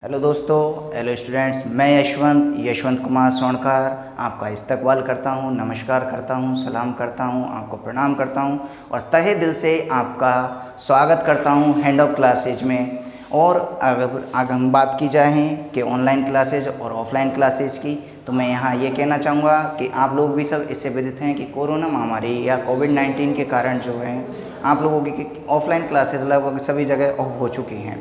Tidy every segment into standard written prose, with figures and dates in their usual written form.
Hello दोस्तों, hello students, मैं यशवंत कुमार सोनकर आपका इस्तकबाल करता हूं, नमस्कार करता हूं, सलाम करता हूं, आपको प्रणाम करता हूं और तहे दिल से आपका स्वागत करता हूं हैंड ऑफ क्लासेज में। और अगर हम बात की जाए कि ऑनलाइन क्लासेज और ऑफलाइन क्लासेज की, तो मैं यहाँ ये कहना चाहूँगा कि आप लोग भी सब इससे विदित हैं कि कोरोना महामारी या कोविड-19 के कारण जो है आप लोगों की ऑफलाइन क्लासेज लगभग सभी जगह ऑफ हो चुकी हैं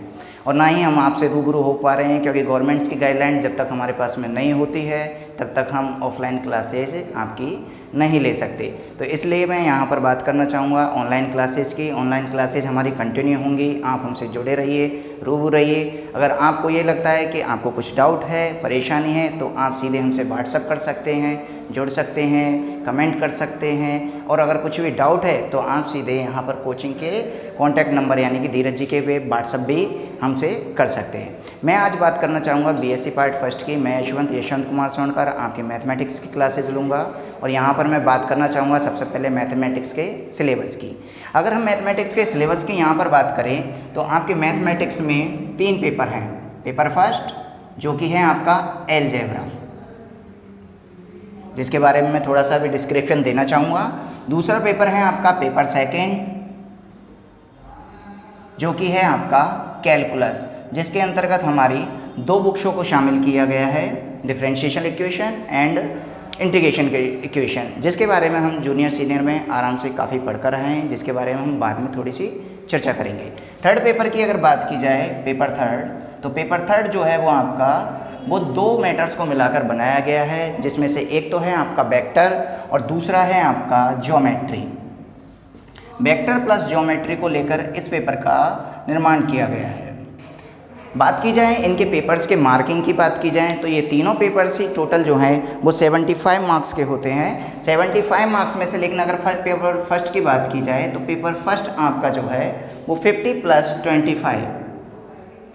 और ना ही हम आपसे रूबरू हो पा रहे हैं, क्योंकि गवर्नमेंट्स की गाइडलाइन जब तक हमारे पास में नहीं होती है तब तक हम ऑफलाइन क्लासेज आपकी नहीं ले सकते। तो इसलिए मैं यहाँ पर बात करना चाहूँगा ऑनलाइन क्लासेज की। ऑनलाइन क्लासेज हमारी कंटिन्यू होंगी, आप हमसे जुड़े रहिए, रूबरू रहिए। अगर आपको ये लगता है कि आपको कुछ डाउट है, परेशानी है, तो आप सीधे हमसे व्हाट्सअप कर सकते हैं, जुड़ सकते हैं, कमेंट कर सकते हैं। और अगर कुछ भी डाउट है तो आप सीधे यहाँ पर कोचिंग के कॉन्टैक्ट नंबर यानी कि धीरज जी के पे व्हाट्सअप भी हमसे कर सकते हैं। मैं आज बात करना चाहूँगा बीएससी पार्ट फर्स्ट की। मैं यशवंत कुमार सोनकर आपके मैथमेटिक्स की क्लासेज लूँगा और यहाँ पर मैं बात करना चाहूँगा सबसे पहले मैथमेटिक्स के सिलेबस की। अगर हम मैथमेटिक्स के सिलेबस की यहाँ पर बात करें तो आपके मैथमेटिक्स में 3 पेपर हैं। पेपर फर्स्ट जो कि है आपका अलजेब्रा, जिसके बारे में मैं थोड़ा सा भी डिस्क्रिप्शन देना चाहूँगा। दूसरा पेपर है आपका पेपर सेकेंड जो कि है आपका कैलकुलस, जिसके अंतर्गत हमारी 2 बुक्सों को शामिल किया गया है, डिफरेंशिएशन इक्वेशन एंड इंटीग्रेशन के इक्वेशन, जिसके बारे में हम जूनियर सीनियर में आराम से काफ़ी पढ़कर रहे हैं, जिसके बारे में हम बाद में थोड़ी सी चर्चा करेंगे। थर्ड पेपर की अगर बात की जाए, पेपर थर्ड, तो पेपर थर्ड जो है वो 2 मैटर्स को मिलाकर बनाया गया है, जिसमें से एक तो है आपका वेक्टर और दूसरा है आपका ज्योमेट्री। वेक्टर प्लस ज्योमेट्री को लेकर इस पेपर का निर्माण किया गया है। बात की जाए इनके पेपर्स के मार्किंग की बात की जाए तो ये तीनों पेपर्स ही टोटल जो हैं वो 75 मार्क्स के होते हैं। 75 मार्क्स में से लेकिन अगर पेपर फर्स्ट की बात की जाए तो पेपर फर्स्ट आपका जो है वो 50 + 25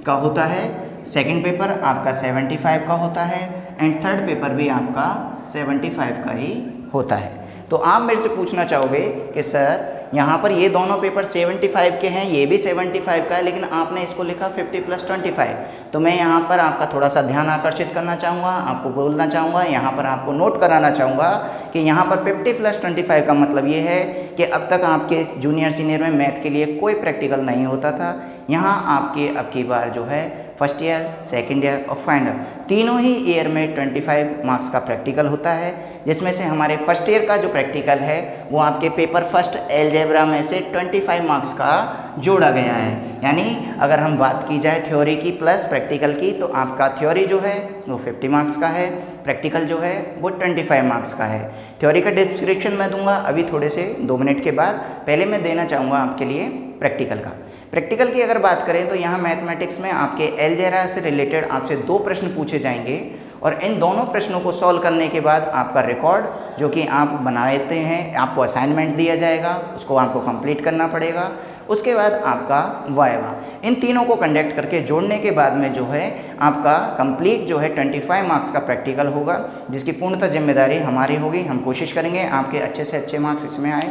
का होता है, सेकंड पेपर आपका 75 का होता है एंड थर्ड पेपर भी आपका 75 का ही होता है। तो आप मेरे से पूछना चाहोगे कि सर यहाँ पर ये दोनों पेपर 75 के हैं, ये भी 75 का है, लेकिन आपने इसको लिखा 50 + 25। तो मैं यहाँ पर आपका थोड़ा सा ध्यान आकर्षित करना चाहूँगा, आपको बोलना चाहूँगा, यहाँ पर आपको नोट कराना चाहूँगा कि यहाँ पर 50 + 25 का मतलब ये है कि अब तक आपके जूनियर सीनियर में मैथ के लिए कोई प्रैक्टिकल नहीं होता था। यहाँ आपके अब की बार जो है फर्स्ट ईयर, सेकेंड ईयर और फाइनल तीनों ही ईयर में 25 मार्क्स का प्रैक्टिकल होता है, जिसमें से हमारे फर्स्ट ईयर का जो प्रैक्टिकल है वो आपके पेपर फर्स्ट अलजेब्रा में से 25 मार्क्स का जोड़ा गया है। यानी अगर हम बात की जाए थ्योरी की प्लस प्रैक्टिकल की, तो आपका थ्योरी जो है वो 50 मार्क्स का है, प्रैक्टिकल जो है वो 25 मार्क्स का है। थ्योरी का डिस्क्रिप्शन मैं दूंगा अभी थोड़े से 2 मिनट के बाद। पहले मैं देना चाहूँगा आपके लिए प्रैक्टिकल का। प्रैक्टिकल की अगर बात करें तो यहाँ मैथमेटिक्स में आपके अलजेब्रा से रिलेटेड आपसे 2 प्रश्न पूछे जाएंगे और इन दोनों प्रश्नों को सॉल्व करने के बाद आपका रिकॉर्ड जो कि आप बनाते हैं, आपको असाइनमेंट दिया जाएगा, उसको आपको कंप्लीट करना पड़ेगा। उसके बाद आपका वाइवा, इन तीनों को कंडक्ट करके जोड़ने के बाद में जो है आपका कंप्लीट जो है 25 मार्क्स का प्रैक्टिकल होगा, जिसकी पूर्णतः जिम्मेदारी हमारी होगी। हम कोशिश करेंगे आपके अच्छे से अच्छे मार्क्स इसमें आए।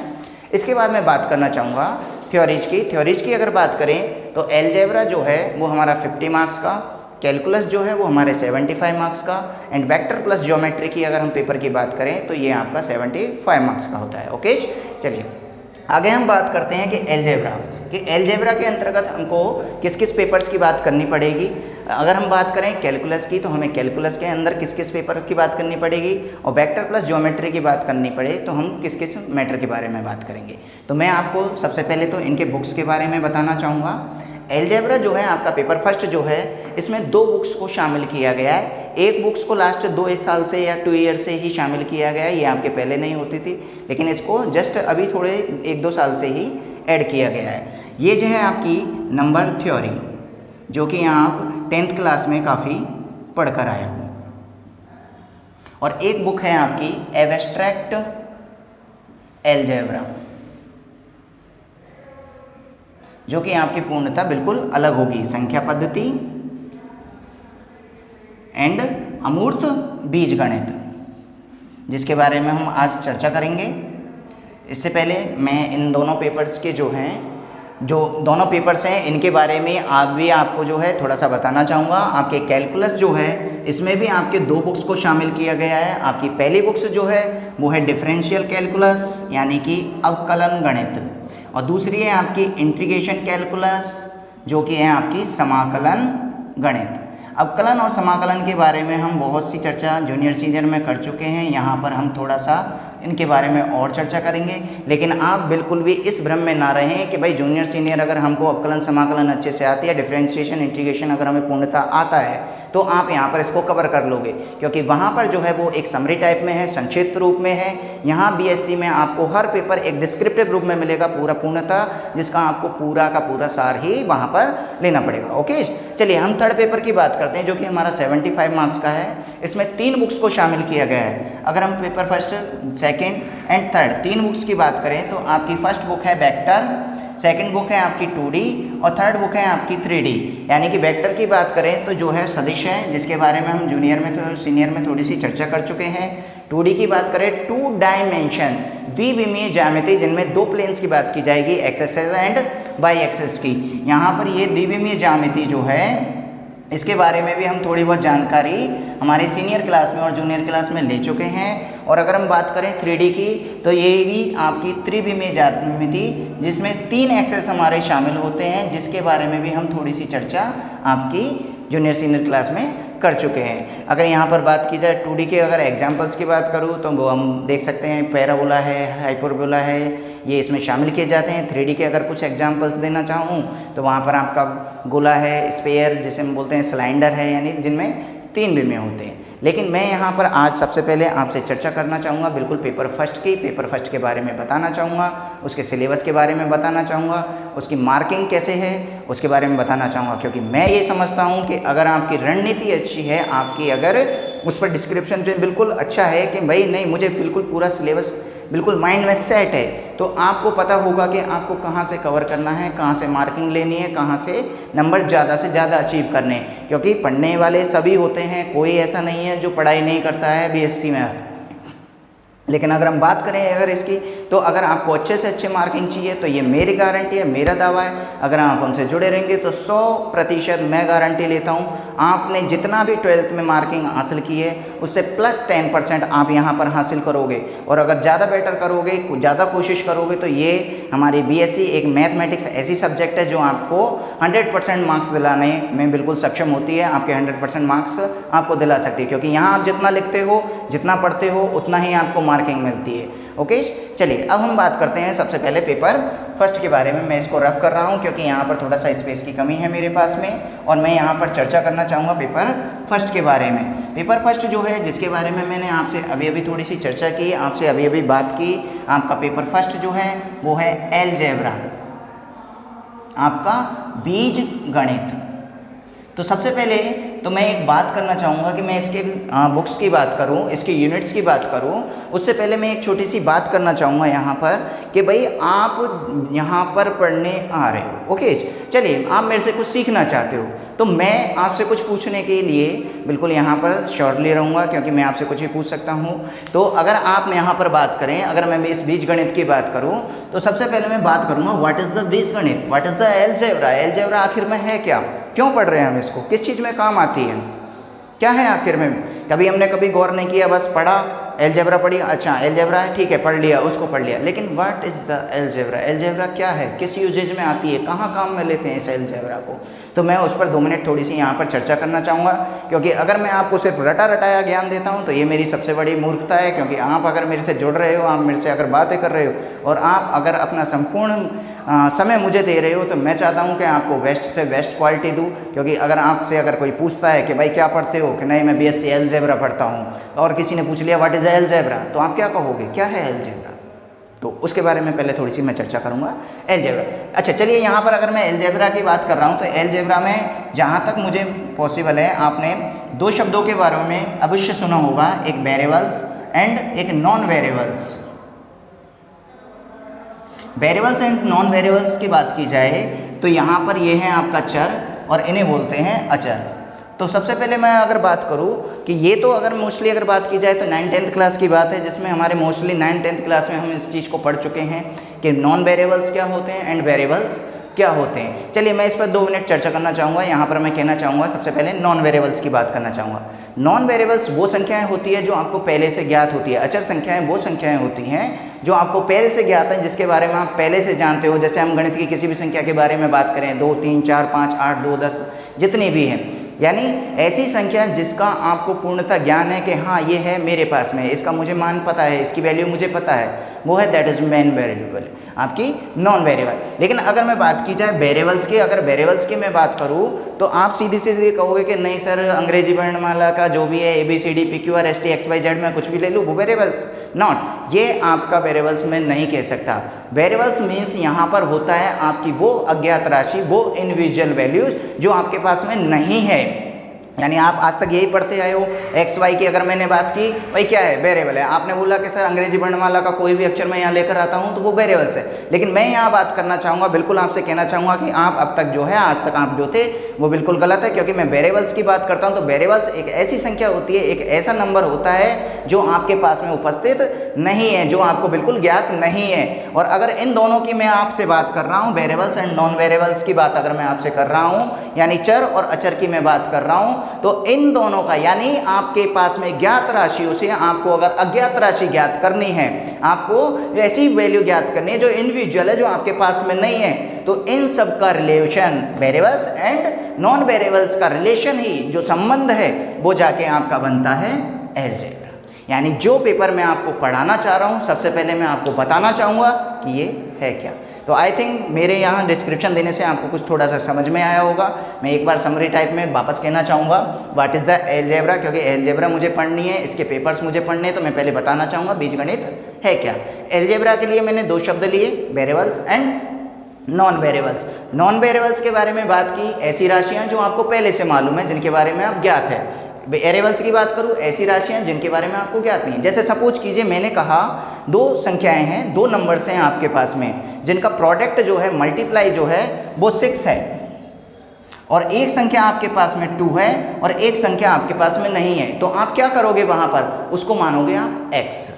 इसके बाद मैं बात करना चाहूँगा थ्योरीज की। थ्योरीज की अगर बात करें तो अलजेब्रा जो है वो हमारा 50 मार्क्स का, कैलकुलस जो है वो हमारे 75 मार्क्स का एंड वेक्टर प्लस ज्योमेट्री की अगर हम पेपर की बात करें तो ये आपका 75 मार्क्स का होता है। ओके, चलिए आगे हम बात करते हैं कि अलजेब्रा के अंतर्गत हमको किस किस पेपर्स की बात करनी पड़ेगी। अगर हम बात करें कैलकुलस की तो हमें कैलकुलस के अंदर किस किस पेपर की बात करनी पड़ेगी, और वेक्टर प्लस ज्योमेट्री की बात करनी पड़े तो हम किस किस मैटर के बारे में बात करेंगे। तो मैं आपको सबसे पहले तो इनके बुक्स के बारे में बताना चाहूँगा। अलजेब्रा जो है आपका पेपर फर्स्ट जो है इसमें 2 बुक्स को शामिल किया गया है। एक बुक्स को लास्ट 2 साल से या 2 ईयर से ही शामिल किया गया है, ये आपके पहले नहीं होती थी, लेकिन इसको जस्ट अभी थोड़े 1-2 साल से ही ऐड किया गया है। ये जो है आपकी नंबर थ्योरी जो कि आप 10th क्लास में काफ़ी पढ़कर आए हो, और एक बुक है आपकी एब्स्ट्रैक्ट अलजेब्रा जो कि आपकी पूर्णतः बिल्कुल अलग होगी, संख्या पद्धति एंड अमूर्त बीजगणित, जिसके बारे में हम आज चर्चा करेंगे। इससे पहले मैं इन दोनों पेपर्स के जो हैं जो दोनों पेपर्स हैं इनके बारे में आपको जो है थोड़ा सा बताना चाहूँगा। आपके कैलकुलस जो है इसमें भी आपके 2 बुक्स को शामिल किया गया है। आपकी पहली बुक्स जो है वो है डिफरेंशियल कैलकुलस यानी कि अवकलन गणित, और दूसरी है आपकी इंटीग्रेशन कैलकुलस जो कि है आपकी समाकलन गणित। अवकलन और समाकलन के बारे में हम बहुत सी चर्चा जूनियर सीनियर में कर चुके हैं, यहाँ पर हम थोड़ा सा इनके बारे में और चर्चा करेंगे। लेकिन आप बिल्कुल भी इस भ्रम में ना रहें कि भाई जूनियर सीनियर अगर हमको अवकलन समाकलन अच्छे से आती है, डिफरेंशिएशन इंटीग्रेशन अगर हमें पूर्णतः आता है तो आप यहाँ पर इसको कवर कर लोगे, क्योंकि वहाँ पर जो है वो एक समरी टाइप में है, संक्षिप्त रूप में है। यहाँ बीएससी में आपको हर पेपर एक डिस्क्रिप्टिव रूप में मिलेगा पूर्णतः, जिसका आपको पूरा का पूरा सार ही वहाँ पर लेना पड़ेगा। ओके, चलिए हम थर्ड पेपर की बात करते हैं जो कि हमारा 75 मार्क्स का है। इसमें 3 बुक्स को शामिल किया गया है। अगर हम paper first, second and third 3 books की बात करें तो आपकी फर्स्ट बुक है वेक्टर, सेकंड बुक है आपकी 2D और थर्ड बुक है आपकी 3D। यानी कि वेक्टर की बात करें तो जो है सदिश है, जिसके बारे में हम जूनियर में तो सीनियर में थोड़ी सी चर्चा कर चुके हैं। 2D की बात करें 2 डायमेंशन द्विविमीय ज्यामिति, जिनमें 2 प्लेन्स की बात की जाएगी, x axis and y axis की। यहाँ पर ये द्विविमीय ज्यामिति जो है इसके बारे में भी हम थोड़ी बहुत जानकारी हमारे सीनियर क्लास में और जूनियर क्लास में ले चुके हैं। और अगर हम बात करें 3D की तो ये भी आपकी त्रिविमीय ज्यामिति जिसमें 3 एक्सेस हमारे शामिल होते हैं, जिसके बारे में भी हम थोड़ी सी चर्चा आपकी जूनियर सीनियर क्लास में कर चुके हैं। अगर यहाँ पर बात की जाए 2D के अगर एग्जाम्पल्स की बात करूँ तो वो हम देख सकते हैं, पैराबोला है, हाइपरबोला है, ये इसमें शामिल किए जाते हैं। 3D के अगर कुछ एग्जाम्पल्स देना चाहूँ तो वहाँ पर आपका गोला है, स्फीयर जिसे हम बोलते हैं, सिलेंडर है, यानी जिनमें 3 विमीय होते हैं। लेकिन मैं यहाँ पर आज सबसे पहले आपसे चर्चा करना चाहूँगा बिल्कुल पेपर फर्स्ट के बारे में बताना चाहूँगा, उसके सिलेबस के बारे में बताना चाहूँगा, उसकी मार्किंग कैसे है उसके बारे में बताना चाहूँगा। क्योंकि मैं ये समझता हूँ कि अगर आपकी रणनीति अच्छी है, आपकी अगर उस पर डिस्क्रिप्शन जो बिल्कुल अच्छा है कि भाई नहीं मुझे बिल्कुल पूरा सिलेबस बिल्कुल माइंड में सेट है, तो आपको पता होगा कि आपको कहाँ से कवर करना है, कहाँ से मार्किंग लेनी है, कहाँ से नंबर ज़्यादा से ज़्यादा अचीव करने हैं। क्योंकि पढ़ने वाले सभी होते हैं, कोई ऐसा नहीं है जो पढ़ाई नहीं करता है बीएससी में। लेकिन अगर हम बात करें अगर इसकी, तो अगर आपको अच्छे से अच्छे मार्किंग चाहिए तो ये मेरी गारंटी है, मेरा दावा है, अगर आप हमसे जुड़े रहेंगे तो 100% मैं गारंटी लेता हूँ आपने जितना भी 12th में मार्किंग हासिल की है उससे +10% आप यहाँ पर हासिल करोगे। और अगर ज़्यादा बेटर करोगे, ज़्यादा कोशिश करोगे तो ये हमारी बीएससी एक मैथमेटिक्स ऐसी सब्जेक्ट है जो आपको 100% मार्क्स दिलाने में बिल्कुल सक्षम होती है, आपके 100% मार्क्स आपको दिला सकती है। क्योंकि यहाँ आप जितना लिखते हो, जितना पढ़ते हो, उतना ही आपको मार्किंग मिलती है। ओके, चलिए अब हम बात करते हैं सबसे पहले पेपर फर्स्ट के बारे में। मैं इसको रफ कर रहा हूँ क्योंकि यहाँ पर थोड़ा सा स्पेस की कमी है मेरे पास में, और मैं यहाँ पर चर्चा करना चाहूँगा पेपर फर्स्ट के बारे में। पेपर फर्स्ट जो है जिसके बारे में मैंने आपसे अभी थोड़ी सी चर्चा की, आपसे अभी बात की, आपका पेपर फर्स्ट जो है वो है अलजेब्रा, आपका बीज गणित। तो सबसे पहले तो मैं एक बात करना चाहूँगा कि मैं इसके बुक्स की बात करूँ, इसके यूनिट्स की बात करूँ, उससे पहले मैं एक छोटी सी बात करना चाहूँगा यहाँ पर कि भाई आप यहाँ पर पढ़ने आ रहे हो। ओके, चलिए आप मेरे से कुछ सीखना चाहते हो तो मैं आपसे कुछ पूछने के लिए बिल्कुल यहाँ पर श्योरली रहूँगा, क्योंकि मैं आपसे कुछ भी पूछ सकता हूँ। तो अगर आप यहाँ पर बात करें, अगर मैं इस बीजगणित की बात करूँ तो सबसे पहले मैं बात करूँगा व्हाट इज़ द बीजगणित, what is the algebra. Algebra आखिर में है क्या, क्यों पढ़ रहे हैं हम इसको, किस चीज़ में काम आती है, क्या है आखिर में। कभी गौर नहीं किया, बस पढ़ा अलजेब्रा पढ़ी, अच्छा अलजेब्रा है ठीक है पढ़ लिया, उसको पढ़ लिया। लेकिन what is the algebra, algebra क्या है, किस यूजेज में आती है, कहाँ काम में लेते हैं इस अलजेब्रा को। तो मैं उस पर 2 मिनट थोड़ी सी यहाँ पर चर्चा करना चाहूँगा, क्योंकि अगर मैं आपको सिर्फ रटाया ज्ञान देता हूँ तो ये मेरी सबसे बड़ी मूर्खता है। क्योंकि आप अगर मेरे से जुड़ रहे हो, आप मेरे से अगर बातें कर रहे हो और आप अगर अपना संपूर्ण समय मुझे दे रहे हो, तो मैं चाहता हूँ कि आपको बेस्ट से बेस्ट क्वालिटी दूँ। क्योंकि अगर आपसे अगर कोई पूछता है कि भाई क्या पढ़ते हो, कि नहीं मैं बीएससी अलजेब्रा पढ़ता हूँ, और किसी ने पूछ लिया व्हाट इज़ अलजेब्रा, तो आप क्या कहोगे, क्या है अलजेब्रा। तो उसके बारे में पहले थोड़ी सी मैं चर्चा करूँगा अलजेब्रा। अच्छा चलिए, यहाँ पर अगर मैं अलजेब्रा की बात कर रहा हूँ तो अलजेब्रा में जहाँ तक मुझे पॉसिबल है, आपने 2 शब्दों के बारे में अवश्य सुना होगा, एक वेरिएबल्स एंड एक non variables. Variables and non variables की बात की जाए तो यहाँ पर ये है आपका चर और इन्हें बोलते हैं अचर। तो सबसे पहले मैं अगर बात करूँ कि ये तो अगर मोस्टली अगर बात की जाए तो 9th-10th क्लास की बात है, जिसमें हमारे मोस्टली 9th-10th क्लास में हम इस चीज़ को पढ़ चुके हैं कि नॉन वेरिएबल्स क्या होते हैं एंड वेरिएबल्स क्या होते हैं। चलिए मैं इस पर 2 मिनट चर्चा करना चाहूँगा। यहाँ पर मैं कहना चाहूँगा सबसे पहले नॉन वेरिएबल्स की बात करना चाहूँगा। नॉन वेरिएबल्स वो संख्याएं होती है जो आपको पहले से ज्ञात होती है। अचर संख्याएं वो संख्याएं होती हैं जो आपको पहले से ज्ञात है, जिसके बारे में आप पहले से जानते हो। जैसे हम गणित की किसी भी संख्या के बारे में बात करें, 2, 3, 4, 5, 8, 2, 10 जितनी भी हैं, यानी ऐसी संख्या जिसका आपको पूर्णतः ज्ञान है कि हाँ ये है मेरे पास में, इसका मुझे मान पता है, इसकी वैल्यू मुझे पता है, वो है दैट इज मेन वेरिएबल, आपकी नॉन वेरिएबल। लेकिन अगर मैं बात की जाए वेरिएबल्स की, अगर वेरिएबल्स की मैं बात करूँ तो आप सीधी सीधी कहोगे कि नहीं सर अंग्रेजी वर्णमाला का जो भी है ABCD PQR ST XYZ मैं कुछ भी ले लूँ वो वेरिएबल्स, नॉट, ये आपका वेरिएबल्स में नहीं कह सकता। वेरिएबल्स मीन्स यहाँ पर होता है आपकी वो अज्ञात राशि, वो इंडिविजुअल वैल्यूज जो आपके पास में नहीं है। यानी आप आज तक यही पढ़ते आए हो, XY की अगर मैंने बात की भाई क्या है, वेरिएबल है। आपने बोला कि सर अंग्रेजी वर्णमाला का कोई भी अक्षर मैं यहाँ लेकर आता हूँ तो वो वेरिएबल्स है। लेकिन मैं यहाँ बात करना चाहूँगा, बिल्कुल आपसे कहना चाहूँगा कि आप अब तक जो है, आज तक आप जो थे वो बिल्कुल गलत है, क्योंकि मैं वेरिएबल्स की बात करता हूँ तो वेरिएबल्स एक ऐसी संख्या होती है, एक ऐसा नंबर होता है जो आपके पास में उपस्थित नहीं है, जो आपको बिल्कुल ज्ञात नहीं है। और अगर इन दोनों की मैं आपसे बात कर रहा हूँ, वेरिएबल्स एंड नॉन वेरिएबल्स की बात अगर मैं आपसे कर रहा हूँ, यानी चर और अचर की मैं बात कर रहा हूँ, तो इन दोनों का, यानी आपके पास में ज्ञात राशियों से आपको अगर अज्ञात राशि ज्ञात करनी है, आपको ऐसी वैल्यू ज्ञात करनी है जो इंडिविजुअल है, जो आपके पास में नहीं है, तो इन सब का relation, variables and non variables का रिलेशन ही, जो संबंध है, वो जाके आपका बनता है अलजेब्रा। यानी जो पेपर मैं आपको पढ़ाना चाह रहा हूँ, सबसे पहले मैं आपको बताना चाहूँगा कि ये है क्या। तो आई थिंक मेरे यहाँ डिस्क्रिप्शन देने से आपको कुछ थोड़ा सा समझ में आया होगा। मैं एक बार समरी टाइप में वापस कहना चाहूँगा व्हाट इज़ द अलजेब्रा, क्योंकि अलजेब्रा मुझे पढ़नी है, इसके पेपर्स मुझे पढ़ने हैं, तो मैं पहले बताना चाहूँगा बीजगणित है क्या। अलजेब्रा के लिए मैंने 2 शब्द लिए, variables and non variables. Non variables के बारे में बात की, ऐसी राशियाँ जो आपको पहले से मालूम है, जिनके बारे में आप ज्ञात है। वेरिएबल्स की बात करूँ, ऐसी राशियाँ जिनके बारे में आपको ज्ञात नहीं है। जैसे सपोज कीजिए मैंने कहा 2 संख्याएं हैं, 2 नंबर्स हैं आपके पास में, जिनका प्रोडक्ट जो है, मल्टीप्लाई जो है वो 6 है, और एक संख्या आपके पास में 2 है और एक संख्या आपके पास में नहीं है, तो आप क्या करोगे वहाँ पर, उसको मानोगे आप x।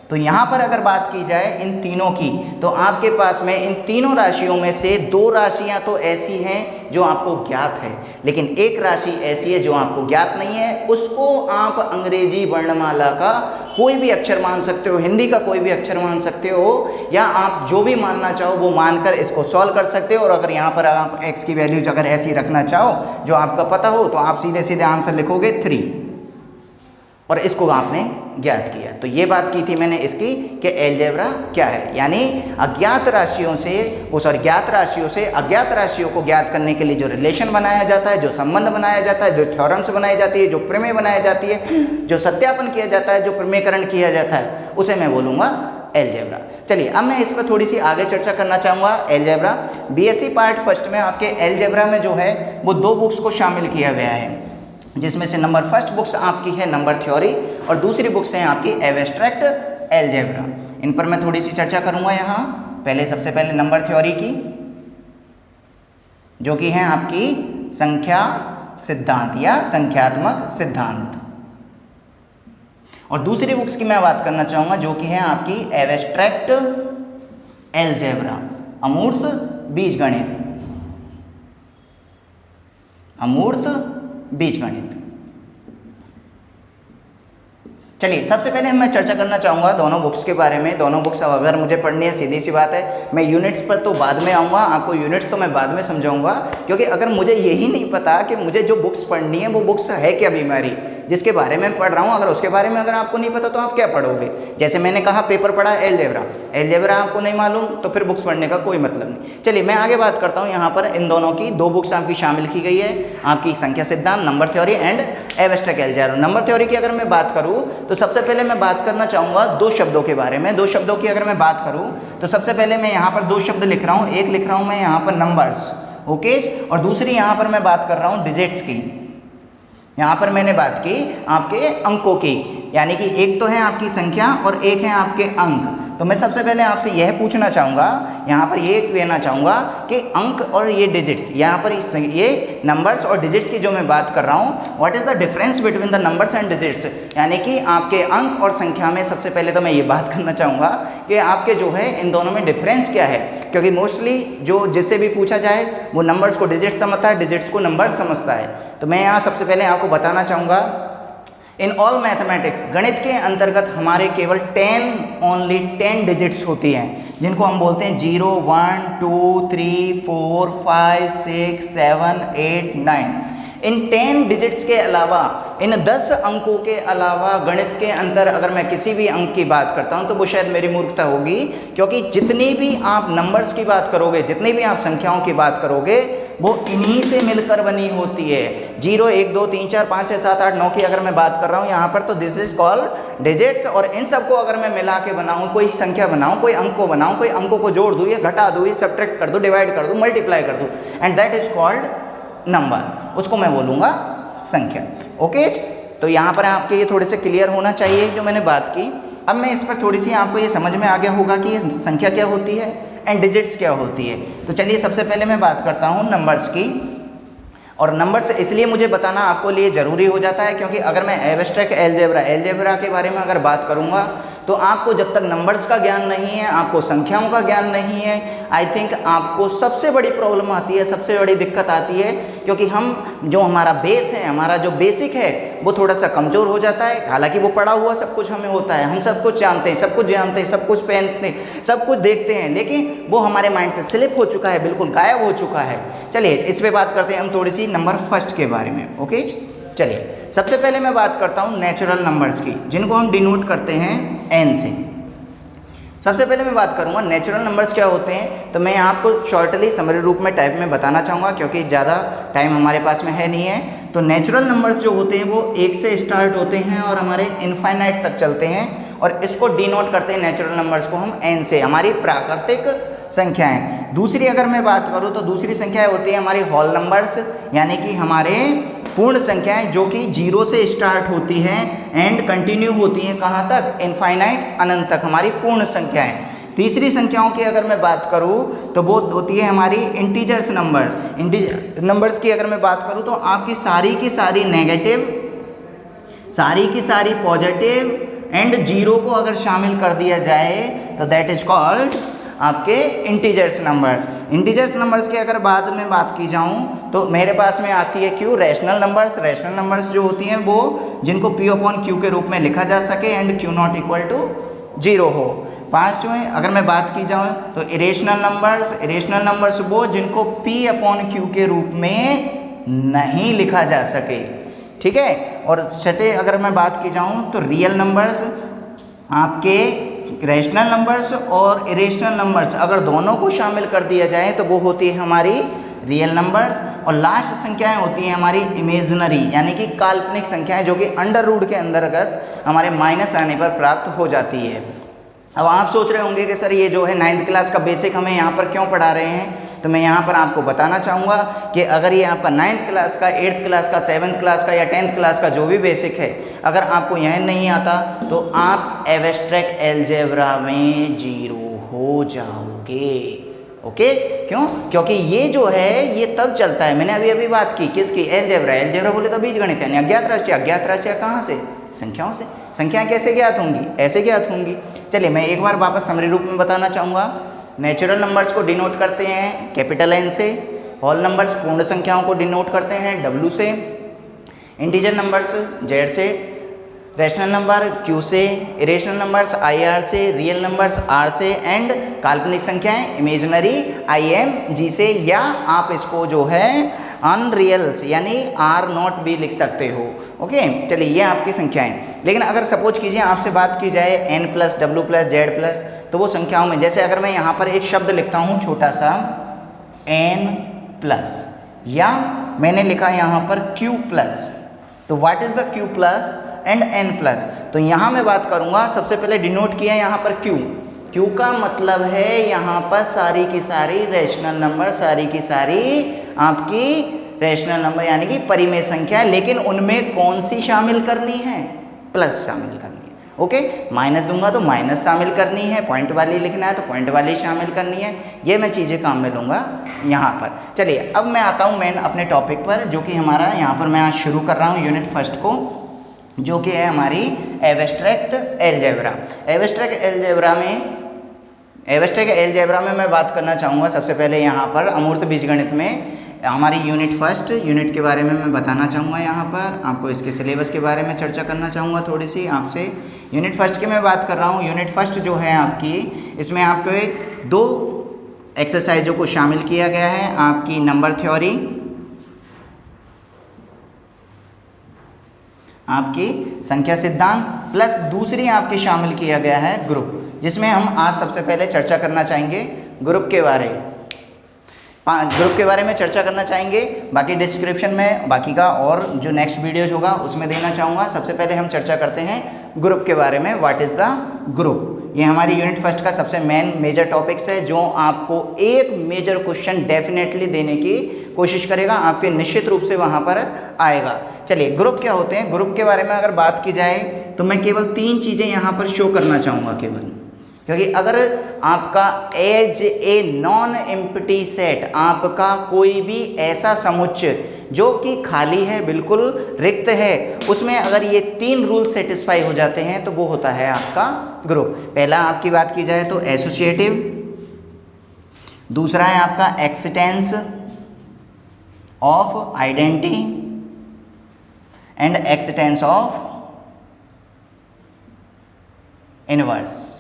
तो यहाँ पर अगर बात की जाए इन तीनों की, तो आपके पास में इन तीनों राशियों में से 2 राशियाँ तो ऐसी हैं जो आपको ज्ञात है, लेकिन एक राशि ऐसी है जो आपको ज्ञात नहीं है। उसको आप अंग्रेजी वर्णमाला का कोई भी अक्षर मान सकते हो, हिंदी का कोई भी अक्षर मान सकते हो, या आप जो भी मानना चाहो वो मानकर इसको सॉल्व कर सकते हो। और अगर यहाँ पर आप x की वैल्यूज अगर ऐसी रखना चाहो जो आपका पता हो, तो आप सीधे सीधे आंसर लिखोगे 3, और इसको आपने ज्ञात किया। तो ये बात की थी मैंने इसकी कि अलजेब्रा क्या है, यानी अज्ञात राशियों से ज्ञात राशियों से अज्ञात राशियों को ज्ञात करने के लिए जो रिलेशन बनाया जाता है, जो संबंध बनाया जाता है, जो थ्योरम्स बनाई जाती है, जो प्रमेय बनाई जाती है, जो सत्यापन किया जाता है, जो प्रमेयकरण किया जाता है, उसे मैं बोलूँगा अलजेब्रा। चलिए अब मैं इस पर थोड़ी सी आगे चर्चा करना चाहूँगा। अलजेब्रा BSc पार्ट फर्स्ट में आपके अलजेब्रा में जो है वो 2 बुक्स को शामिल किया गया है, जिसमें से नंबर फर्स्ट बुक्स आपकी है नंबर थ्योरी, और दूसरी बुक्स हैं आपकी एब्स्ट्रैक्ट अलजेब्रा। इन पर मैं थोड़ी सी चर्चा करूंगा यहाँ। पहले सबसे पहले नंबर थ्योरी की, जो कि है आपकी संख्या सिद्धांत या संख्यात्मक सिद्धांत, और दूसरी बुक्स की मैं बात करना चाहूँगा जो कि है आपकी एब्स्ट्रैक्ट अलजेब्रा, अमूर्त बीजगणित, अमूर्त बीजगणित। चलिए सबसे पहले मैं चर्चा करना चाहूँगा दोनों बुक्स के बारे में। दोनों बुक्स अगर मुझे पढ़नी है, सीधी सी बात है, मैं यूनिट्स पर तो बाद में आऊँगा, आपको यूनिट्स तो मैं बाद में समझाऊँगा, क्योंकि अगर मुझे यही नहीं पता कि मुझे जो बुक्स पढ़नी है वो बुक्स है क्या बीमारी जिसके बारे में पढ़ रहा हूँ, अगर उसके बारे में अगर आपको नहीं पता तो आप क्या पढ़ोगे। जैसे मैंने कहा पेपर पढ़ा अलजेब्रा, अलजेब्रा आपको नहीं मालूम तो फिर बुक्स पढ़ने का कोई मतलब नहीं। चलिए मैं आगे बात करता हूँ। यहाँ पर इन दोनों की 2 बुक्स आपकी शामिल की गई है, आपकी संख्या सिद्धांत, number theory and abstract algebra. Number theory की अगर मैं बात करूँ तो सबसे पहले मैं बात करना चाहूँगा 2 शब्दों के बारे में। 2 शब्दों की अगर मैं बात करूँ तो सबसे पहले मैं यहाँ पर 2 शब्द लिख रहा हूँ। एक लिख रहा हूँ मैं यहाँ पर नंबर्स, ओके, और दूसरी यहाँ पर मैं बात कर रहा हूँ डिजिट्स की। यहाँ पर मैंने बात की आपके अंकों की, यानी कि एक तो है आपकी संख्या और एक है आपके अंक। तो मैं सबसे पहले आपसे यह पूछना चाहूँगा, यहाँ पर ये कहना चाहूँगा कि अंक और ये डिजिट्स, यहाँ पर ये नंबर्स और डिजिट्स की जो मैं बात कर रहा हूँ, what is the difference between the numbers and digits, यानी कि आपके अंक और संख्या में सबसे पहले तो मैं ये बात करना चाहूँगा कि आपके जो है इन दोनों में डिफरेंस क्या है, क्योंकि मोस्टली जो जिससे भी पूछा जाए वो नंबर्स को डिजिट्स समझता है, डिजिट्स को नंबर समझता है। तो मैं यहाँ सबसे पहले आपको बताना चाहूँगा, इन ऑल मैथमेटिक्स, गणित के अंतर्गत हमारे केवल 10 डिजिट्स होती हैं, जिनको हम बोलते हैं 0, 1, 2, 3, 4, 5, 6, 7, 8, 9। इन 10 डिजिट्स के अलावा, इन 10 अंकों के अलावा गणित के अंदर अगर मैं किसी भी अंक की बात करता हूं तो वो शायद मेरी मूर्खता होगी, क्योंकि जितनी भी आप नंबर्स की बात करोगे, जितनी भी आप संख्याओं की बात करोगे, वो इन्हीं से मिलकर बनी होती है। 0, 1, 2, 3, 4, 5, 6, 7, 8, 9 की अगर मैं बात कर रहा हूँ यहाँ पर, तो दिस इज कॉल्ड डिजिट्स। और इन सबको अगर मैं मिला के बनाऊँ, कोई संख्या बनाऊँ, कोई अंक को बनाऊँ, कोई अंकों को जोड़ दूँ या घटा दूँ या सब्ट्रैक्ट कर दूँ, डिवाइड कर दूँ, मल्टीप्लाई कर दूँ, and that is called number, उसको मैं बोलूँगा संख्या। ओके, तो यहाँ पर आपके ये थोड़े से क्लियर होना चाहिए जो मैंने बात की। अब मैं इस पर थोड़ी सी आपको ये समझ में आ गया होगा कि ये संख्या क्या होती है एंड डिजिट्स क्या होती है। तो चलिए सबसे पहले मैं बात करता हूँ नंबर्स की। और नंबर्स इसलिए मुझे बताना आपको लिए ज़रूरी हो जाता है क्योंकि अगर मैं एब्स्ट्रैक्ट अलजेब्रा के बारे में अगर बात करूँगा तो आपको जब तक नंबर्स का ज्ञान नहीं है, आपको संख्याओं का ज्ञान नहीं है, आई थिंक आपको सबसे बड़ी प्रॉब्लम आती है, सबसे बड़ी दिक्कत आती है, क्योंकि हम जो हमारा बेस है, हमारा जो बेसिक है वो थोड़ा सा कमज़ोर हो जाता है। हालांकि वो पढ़ा हुआ सब कुछ हमें होता है, हम सब कुछ जानते हैं, सब कुछ पहनते हैं, सब कुछ देखते हैं, लेकिन वो हमारे माइंड से स्लिप हो चुका है, बिल्कुल गायब हो चुका है। चलिए इस पर बात करते हैं हम थोड़ी सी नंबर फर्स्ट के बारे में। ओके, चलिए सबसे पहले मैं बात करता हूँ नेचुरल नंबर्स की, जिनको हम डिनोट करते हैं n से। सबसे पहले मैं बात करूँगा नेचुरल नंबर्स क्या होते हैं, तो मैं आपको शॉर्टली समरी रूप में टाइप में बताना चाहूँगा क्योंकि ज़्यादा टाइम हमारे पास में है नहीं है। तो नेचुरल नंबर्स जो होते हैं वो 1 से स्टार्ट होते हैं और हमारे इनफाइनाइट तक चलते हैं, और इसको डिनोट करते हैं नेचुरल नंबर्स को हम n से, हमारी प्राकृतिक संख्याएं। दूसरी अगर मैं बात करूँ तो दूसरी संख्याएं होती है हमारी होल नंबर्स, यानी कि हमारे पूर्ण संख्याएं जो कि 0 से स्टार्ट होती हैं एंड कंटिन्यू होती हैं कहाँ तक, इनफाइनाइट, अनंत तक, हमारी पूर्ण संख्याएं। तीसरी संख्याओं की अगर मैं बात करूँ तो वो होती है हमारी इंटीजर्स नंबर्स। इंटीजर नंबर्स की अगर मैं बात करूँ तो आपकी सारी की सारी नेगेटिव, सारी की सारी पॉजिटिव एंड 0 को अगर शामिल कर दिया जाए तो दैट इज कॉल्ड आपके इंटीजर्स नंबर्स। इंटीजर्स नंबर्स की अगर बाद में बात की जाऊं तो मेरे पास में आती है Q, rational numbers. Rational numbers जो होती हैं वो जिनको P/Q के रूप में लिखा जा सके and Q not equal to 0 हो। 5 जो है अगर मैं बात की जाऊँ तो इरेशनल नंबर्स। इरेशनल नंबर्स वो जिनको P/Q के रूप में नहीं लिखा जा सके, ठीक है। और छठे अगर मैं बात की जाऊँ तो रियल नंबर्स, आपके रैशनल नंबर्स और इरेशनल नंबर्स अगर दोनों को शामिल कर दिया जाए तो वो होती है हमारी रियल नंबर्स। और लास्ट संख्याएं होती हैं हमारी इमेजिनरी, यानी कि काल्पनिक संख्याएं जो कि अंडर रूट के अंतर्गत हमारे माइनस आने पर प्राप्त हो जाती है। अब आप सोच रहे होंगे कि सर ये जो है 9th क्लास का बेसिक हमें यहाँ पर क्यों पढ़ा रहे हैं, तो मैं यहाँ पर आपको बताना चाहूँगा कि अगर ये आपका 9th क्लास का, 8th क्लास का, 7th क्लास का या 10th क्लास का जो भी बेसिक है, अगर आपको यह नहीं आता तो आप एब्स्ट्रैक्ट अलजेब्रा में 0 हो जाओगे। ओके, क्यों? क्योंकि ये जो है ये तब चलता है, मैंने अभी बात की किसकी, अलजेब्रा। अलजेब्रा बोले तो बीजगणित यानी अज्ञात राशियाँ। अज्ञात राशियाँ कहाँ से, संख्याओं से। संख्याएँ कैसे ज्ञात होंगी, ऐसे ज्ञात होंगी। चलिए मैं एक बार वापस समरी रूप में बताना चाहूँगा। नेचुरल नंबर्स को डिनोट करते हैं कैपिटल N से, होल नंबर्स पूर्ण संख्याओं को डिनोट करते हैं W से, इंटीजर नंबर्स Z से, रैशनल नंबर Q से, इरेशनल नंबर्स IR से, रियल नंबर्स R से एंड काल्पनिक संख्याएं इमेजिनरी IMG से, या आप इसको जो है अनरियल्स यानी R0 भी लिख सकते हो। ओके, चलिए ये आपकी संख्याएं। लेकिन अगर सपोज कीजिए आपसे बात की जाए N+W+Z+, तो वो संख्याओं में जैसे अगर मैं यहाँ पर एक शब्द लिखता हूँ छोटा सा N+, या मैंने लिखा यहाँ पर Q+, तो what is the Q+ and N+, तो यहाँ मैं बात करूँगा। सबसे पहले डिनोट किया यहाँ पर Q का मतलब है यहाँ पर सारी की सारी रैशनल नंबर, सारी की सारी आपकी रैशनल नंबर यानी कि परिमेय संख्या, लेकिन उनमें कौन सी शामिल करनी है, प्लस शामिल करनी है। ओके, माइनस दूंगा तो माइनस शामिल करनी है, पॉइंट वाली लिखना है तो पॉइंट वाली शामिल करनी है, ये मैं चीज़ें काम में लूँगा यहाँ पर। चलिए अब मैं आता हूँ मेन अपने टॉपिक पर, जो कि हमारा यहाँ पर मैं आज शुरू कर रहा हूँ यूनिट फर्स्ट को, जो कि है हमारी एब्स्ट्रैक्ट अलजेब्रा। एब्स्ट्रैक्ट अलजेब्रा में मैं बात करना चाहूँगा सबसे पहले यहाँ पर अमूर्त बीजगणित में हमारी यूनिट फर्स्ट यूनिट के बारे में मैं बताना चाहूँगा। यहाँ पर आपको इसके सिलेबस के बारे में चर्चा करना चाहूँगा थोड़ी सी आपसे। यूनिट फर्स्ट की मैं बात कर रहा हूँ। यूनिट फर्स्ट जो है आपकी, इसमें आपको 2 एक्सरसाइजों को शामिल किया गया है, आपकी नंबर थ्योरी, आपकी संख्या सिद्धांत, प्लस दूसरी आपकी शामिल किया गया है ग्रुप, जिसमें हम आज सबसे पहले चर्चा करना चाहेंगे ग्रुप के बारे में चर्चा करना चाहेंगे। बाकी डिस्क्रिप्शन में बाकी का और जो नेक्स्ट वीडियोज होगा उसमें देना चाहूँगा। सबसे पहले हम चर्चा करते हैं ग्रुप के बारे में। What is the group? ये हमारी यूनिट फर्स्ट का सबसे मेजर टॉपिक्स है, जो आपको एक मेजर क्वेश्चन डेफिनेटली देने की कोशिश करेगा, आपके निश्चित रूप से वहाँ पर आएगा। चलिए ग्रुप क्या होते हैं, ग्रुप के बारे में अगर बात की जाए तो मैं केवल 3 चीज़ें यहाँ पर शो करना चाहूँगा केवल, क्योंकि अगर आपका as a non empty set, आपका कोई भी ऐसा समुच्चय जो कि खाली है, बिल्कुल रिक्त है, उसमें अगर ये 3 रूल सेटिस्फाई हो जाते हैं तो वो होता है आपका ग्रुप। पहला आपकी बात की जाए तो एसोसिएटिव, दूसरा है आपका expanse of identity and expanse of inverse.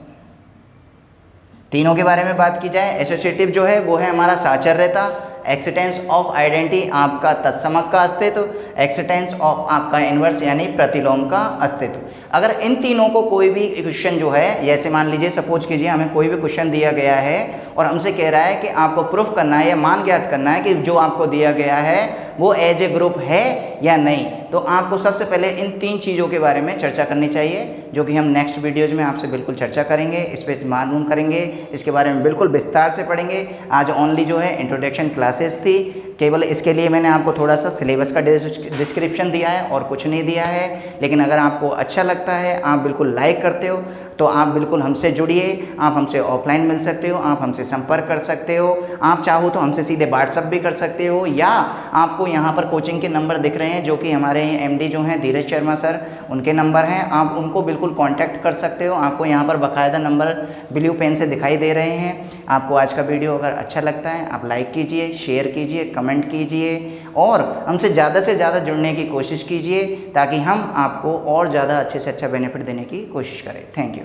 तीनों के बारे में बात की जाए, एसोसिएटिव जो है वो है हमारा साचर्यता, एक्सटेंस ऑफ आइडेंटिटी आपका तत्समक का अस्तित्व, एक्सटेंस ऑफ आपका इनवर्स यानी प्रतिलोम का अस्तित्व। अगर इन तीनों को कोई भी क्वेश्चन जो है, जैसे मान लीजिए सपोज कीजिए हमें कोई भी क्वेश्चन दिया गया है और हमसे कह रहा है कि आपको प्रूफ करना है या मान ज्ञात करना है कि जो आपको दिया गया है वो एज ए ग्रुप है या नहीं, तो आपको सबसे पहले इन 3 चीज़ों के बारे में चर्चा करनी चाहिए, जो कि हम नेक्स्ट वीडियोज़ में आपसे बिल्कुल चर्चा करेंगे, इस पर मालूम करेंगे, इसके बारे में बिल्कुल विस्तार से पढ़ेंगे। आज ओनली जो है इंट्रोडक्शन क्लासेस थी, केवल इसके लिए मैंने आपको थोड़ा सा सिलेबस का डिस्क्रिप्शन दिया है और कुछ नहीं दिया है। लेकिन अगर आपको अच्छा लगता है, आप बिल्कुल लाइक करते हो, तो आप बिल्कुल हमसे जुड़िए। आप हमसे ऑफलाइन मिल सकते हो, आप हमसे संपर्क कर सकते हो, आप चाहो तो हमसे सीधे व्हाट्सअप भी कर सकते हो, या आपको यहाँ पर कोचिंग के नंबर दिख रहे हैं जो कि हमारे एमडी जो हैं धीरज शर्मा सर, उनके नंबर हैं, आप उनको बिल्कुल कांटेक्ट कर सकते हो। आपको यहाँ पर बाकायदा नंबर ब्लू पेन से दिखाई दे रहे हैं। आपको आज का वीडियो अगर अच्छा लगता है आप लाइक कीजिए, शेयर कीजिए, कमेंट कीजिए और हमसे ज़्यादा जुड़ने की कोशिश कीजिए, ताकि हम आपको और ज़्यादा अच्छे से अच्छा बेनिफिट देने की कोशिश करें। Thank you.